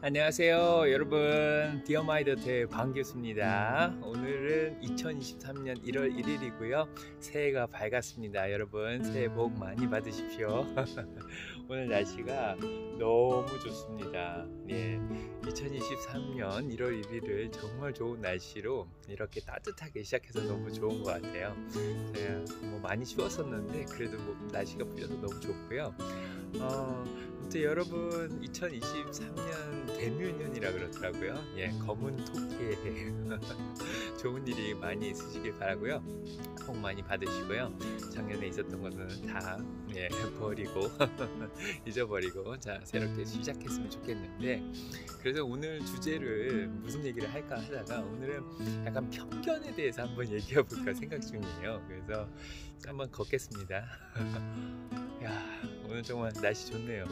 안녕하세요 여러분, 디어마이더트의 반갑습니다. 오늘은 2023년 1월 1일이고요 새해가 밝았습니다. 여러분 새해 복 많이 받으십시오. 오늘 날씨가 너무 좋습니다. 2023년 1월 1일을 정말 좋은 날씨로 이렇게 따뜻하게 시작해서 너무 좋은 것 같아요. 많이 추웠었는데 그래도 날씨가 풀려서 너무 좋고요. 아무튼 여러분 2023년 개묘년이라 그러더라고요. 검은 토끼에 좋은 일이 많이 있으시길 바라고요. 복 많이 받으시고요. 작년에 있었던 것은 다 버리고 잊어버리고 새롭게 시작했으면 좋겠는데, 그래서 오늘 주제를 무슨 얘기를 할까 하다가 오늘은 약간 편견에 대해서 한번 얘기해 볼까 생각 중이에요. 그래서 한번 걷겠습니다. 야, 오늘 정말 날씨 좋네요.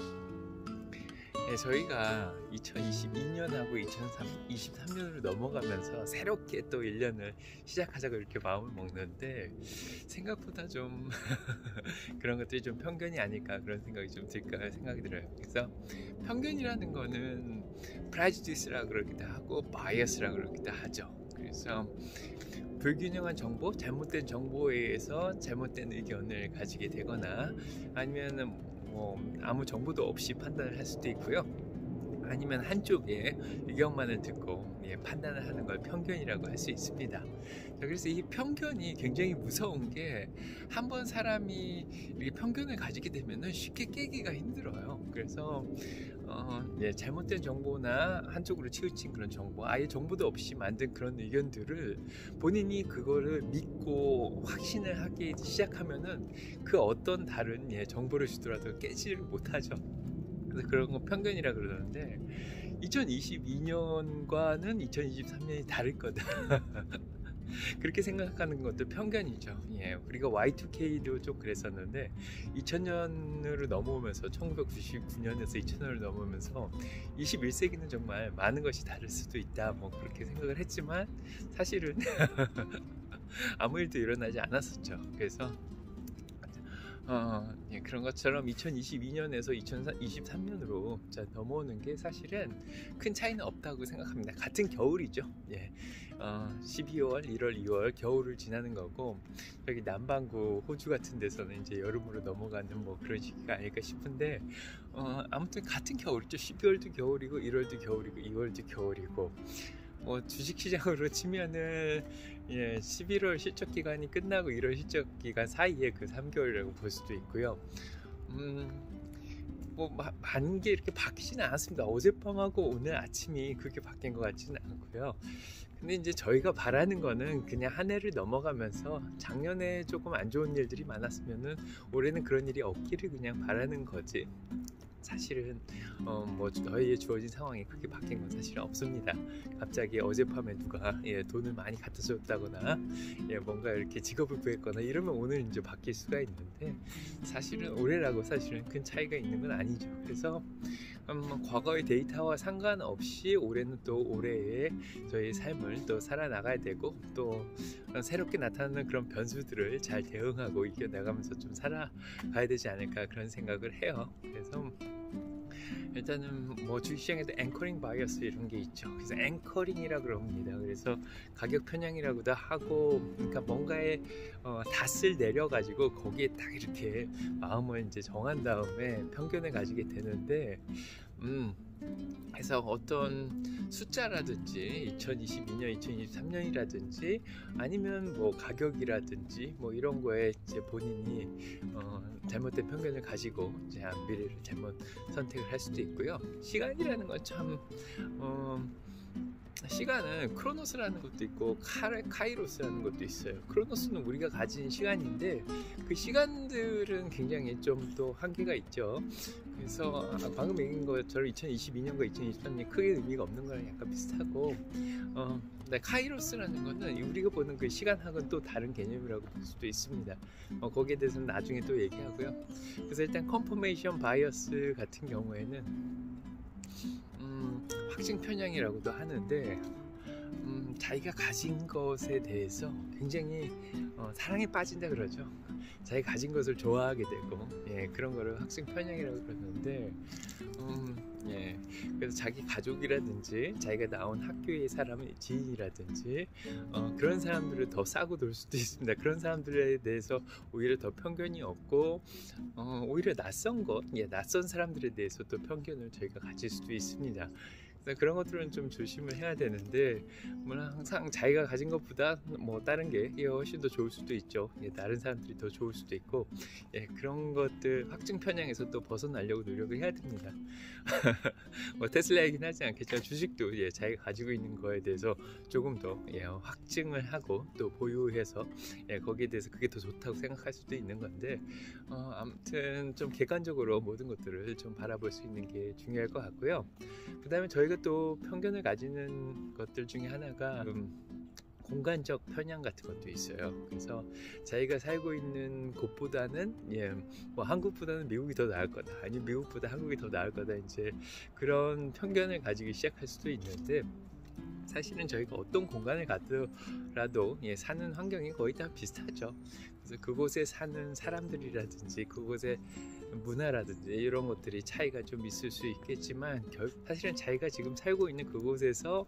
저희가 2022년하고 2023년으로 넘어가면서 새롭게 또 1년을 시작하자고 이렇게 마음을 먹는데, 생각보다 좀 그런 것들이 좀 편견이 아닐까 그런 생각이 좀 들까 생각이 들어요. 그래서 편견이라는 거는 프라주디스라고 그러기도 하고 바이어스라고 그러기도 하죠. 그래서 불균형한 정보, 잘못된 정보에 의해서 잘못된 의견을 가지게 되거나, 아니면은 아무 정보도 없이 판단을 할 수도 있고요. 아니면 한쪽의 의견만을 듣고 판단을 하는 걸 편견이라고 할 수 있습니다. 그래서 이 편견이 굉장히 무서운 게, 한번 사람이 이렇게 편견을 가지게 되면 쉽게 깨기가 힘들어요. 그래서 잘못된 정보나 한쪽으로 치우친 그런 정보, 아예 정보도 없이 만든 그런 의견들을 본인이 그거를 믿고 확신을 하기 시작하면은 그 어떤 다른 정보를 주더라도 깨지를 못하죠. 그래서 그런 거 편견이라 그러는데, 2022년과는 2023년이 다를 거다. 그렇게 생각하는 것도 편견이죠. 우리가 Y2K도 좀 그랬었는데 2000년으로 넘어오면서 1999년에서 2000년으로 넘어오면서 21세기는 정말 많은 것이 다를 수도 있다 그렇게 생각을 했지만, 사실은 아무 일도 일어나지 않았었죠. 그래서 그런 것처럼 2022년에서 2023년으로 넘어오는 게 사실은 큰 차이는 없다고 생각합니다. 같은 겨울이죠. 12월, 1월, 2월 겨울을 지나는 거고, 여기 남반구 호주 같은 데서는 이제 여름으로 넘어가는 그런 시기가 아닐까 싶은데, 아무튼 같은 겨울이죠. 12월도 겨울이고 1월도 겨울이고 2월도 겨울이고, 주식시장으로 치면은 11월 실적기간이 끝나고 1월 실적기간 사이에 그 3개월이라고 볼 수도 있고요. 많은 게 이렇게 바뀌지는 않았습니다. 어젯밤하고 오늘 아침이 그렇게 바뀐 것 같지는 않고요. 근데 이제 저희가 바라는 거는 그냥 한 해를 넘어가면서 작년에 조금 안 좋은 일들이 많았으면은 올해는 그런 일이 없기를 그냥 바라는 거지, 사실은 저희의 주어진 상황이 크게 바뀐 건 사실은 없습니다. 갑자기 어젯밤에 누가 돈을 많이 갖다 줬다거나 뭔가 이렇게 직업을 구했거나 이러면 오늘 이제 바뀔 수가 있는데, 사실은 올해라고 사실은 큰 차이가 있는 건 아니죠. 그래서 과거의 데이터와 상관없이 올해는 또 올해의 저희 삶을 또 살아나가야 되고, 또 새롭게 나타나는 그런 변수들을 잘 대응하고 이겨나가면서 좀 살아가야 되지 않을까 그런 생각을 해요. 그래서 일단은 주식시장에도 앵커링 바이어스 이런 게 있죠. 그래서 앵커링이라 그럽니다. 그래서 가격 편향이라고도 하고, 그러니까 뭔가에 닷을 내려가지고 거기에 딱 이렇게 마음을 이제 정한 다음에 편견을 가지게 되는데, 그래서 어떤 숫자라든지 2022년, 2023년이라든지 아니면 가격이라든지 이런 거에 이제 본인이 잘못된 편견을 가지고 이제 미래를 잘못 선택을 할 수도 있고요. 시간이라는 건 참 시간은 크로노스라는 것도 있고 카이로스라는 것도 있어요. 크로노스는 우리가 가진 시간인데, 그 시간들은 굉장히 좀 또 한계가 있죠. 그래서 방금 얘기한 것처럼 2022년과 2023년이 크게 의미가 없는 거랑 약간 비슷하고, 카이로스라는 거는 우리가 보는 그 시간하고는 또 다른 개념이라고 볼 수도 있습니다. 거기에 대해서는 나중에 또 얘기하고요. 그래서 일단 컨퍼메이션 바이어스 같은 경우에는 확증 편향이라고도 하는데, 자기가 가진 것에 대해서 굉장히 사랑에 빠진다 그러죠. 자기 가진 것을 좋아하게 되고, 그런 거를 확증 편향이라고 그러는데, 그래서 자기 가족이라든지 자기가 나온 학교의 사람의 지인이라든지 그런 사람들을 더 싸고 놀 수도 있습니다. 그런 사람들에 대해서 오히려 더 편견이 없고 오히려 낯선 사람들에 대해서 또 편견을 저희가 가질 수도 있습니다. 그런 것들은 좀 조심을 해야 되는데, 물론 항상 자기가 가진 것보다 뭐 다른 게 훨씬 더 좋을 수도 있죠. 다른 사람들이 더 좋을 수도 있고, 그런 것들 확증 편향에서 또 벗어나려고 노력을 해야 됩니다. 뭐 테슬라 얘기는 하지 않겠지만 주식도 자기가 가지고 있는 거에 대해서 조금 더 확증을 하고 또 보유해서 거기에 대해서 그게 더 좋다고 생각할 수도 있는 건데, 아무튼 좀 객관적으로 모든 것들을 좀 바라볼 수 있는 게 중요할 것 같고요. 그 다음에 저희가 또 편견을 가지는 것들 중에 하나가 공간적 편향 같은 것도 있어요. 그래서 자기가 살고 있는 곳보다는 뭐 한국보다는 미국이 더 나을 거다, 아니면 미국보다 한국이 더 나을 거다, 이제 그런 편견을 가지기 시작할 수도 있는데, 사실은 저희가 어떤 공간을 가더라도 사는 환경이 거의 다 비슷하죠. 그래서 그곳에 사는 사람들이라든지 그곳의 문화라든지 이런 것들이 차이가 좀 있을 수 있겠지만, 사실은 자기가 지금 살고 있는 그곳에서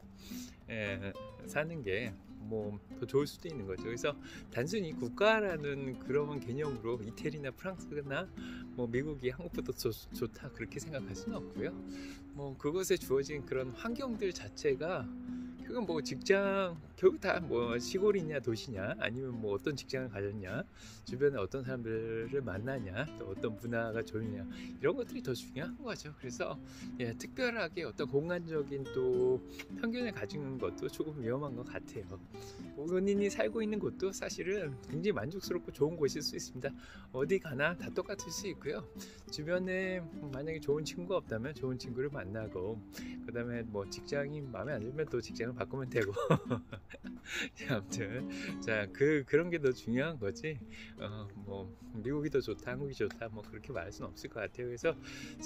사는 게 뭐 더 좋을 수도 있는 거죠. 그래서 단순히 국가라는 그런 개념으로 이태리나 프랑스나 뭐 미국이 한국보다 좋다 그렇게 생각할 수는 없고요. 뭐 그것에 주어진 그런 환경들 자체가, 그건 뭐 직장, 결국 다 뭐 시골이냐 도시냐, 아니면 뭐 어떤 직장을 가졌냐, 주변에 어떤 사람들을 만나냐, 또 어떤 문화가 좋으냐, 이런 것들이 더 중요한 거죠. 그래서 특별하게 어떤 공간적인 또 편견을 가지는 것도 조금 위험한 것 같아요. 본인이 살고 있는 곳도 사실은 굉장히 만족스럽고 좋은 곳일 수 있습니다. 어디 가나 다 똑같을 수 있고요. 주변에 만약에 좋은 친구가 없다면 좋은 친구를 만나고, 그 다음에 뭐 직장이 마음에 안 들면 또 직장을 바꾸면 되고 아무튼 그런 게 더 중요한 거지, 뭐 미국이 더 좋다 한국이 좋다 뭐 그렇게 말할 수는 없을 것 같아요. 그래서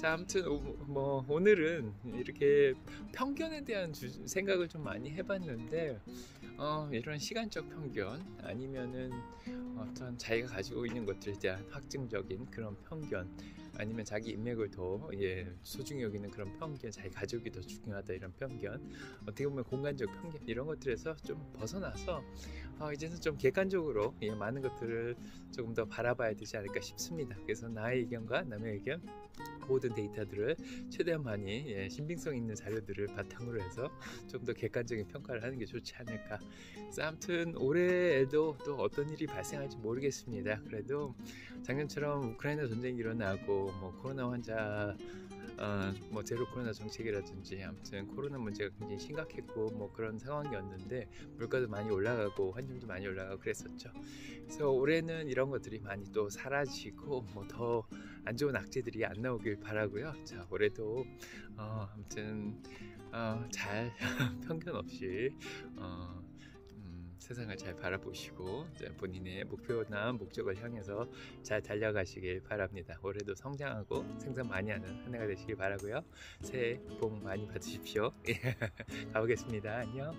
아무튼 뭐 오늘은 이렇게 편견에 대한 생각을 좀 많이 해봤는데, 이런 시간적 편견, 아니면은 어떤 자기가 가지고 있는 것들에 대한 확증적인 그런 편견, 아니면 자기 인맥을 더 소중히 여기는 그런 편견, 자기 가족이 더 중요하다 이런 편견, 어떻게 보면 공간적 편견, 이런 것들에서 좀 벗어나서 이제는 좀 객관적으로 많은 것들을 조금 더 바라봐야 되지 않을까 싶습니다. 그래서 나의 의견과 남의 의견, 모든 데이터들을 최대한 많이 신빙성 있는 자료들을 바탕으로 해서 좀 더 객관적인 평가를 하는 게 좋지 않을까. 그래서 아무튼 올해에도 또 어떤 일이 발생할지 모르겠습니다. 그래도 작년처럼 우크라이나 전쟁이 일어나고 뭐 코로나 환자 뭐 제로 코로나 정책이라든지, 아무튼 코로나 문제가 굉장히 심각했고 뭐 그런 상황이었는데, 물가도 많이 올라가고 환율도 많이 올라가고 그랬었죠. 그래서 올해는 이런 것들이 많이 또 사라지고 뭐 더 안 좋은 악재들이 안 나오길 바라고요. 자, 올해도 아무튼 잘 편견 없이 세상을 잘 바라보시고 본인의 목표나 목적을 향해서 잘 달려가시길 바랍니다. 올해도 성장하고 생산 많이 하는 한 해가 되시길 바라고요. 새해 복 많이 받으십시오. 가보겠습니다. 안녕.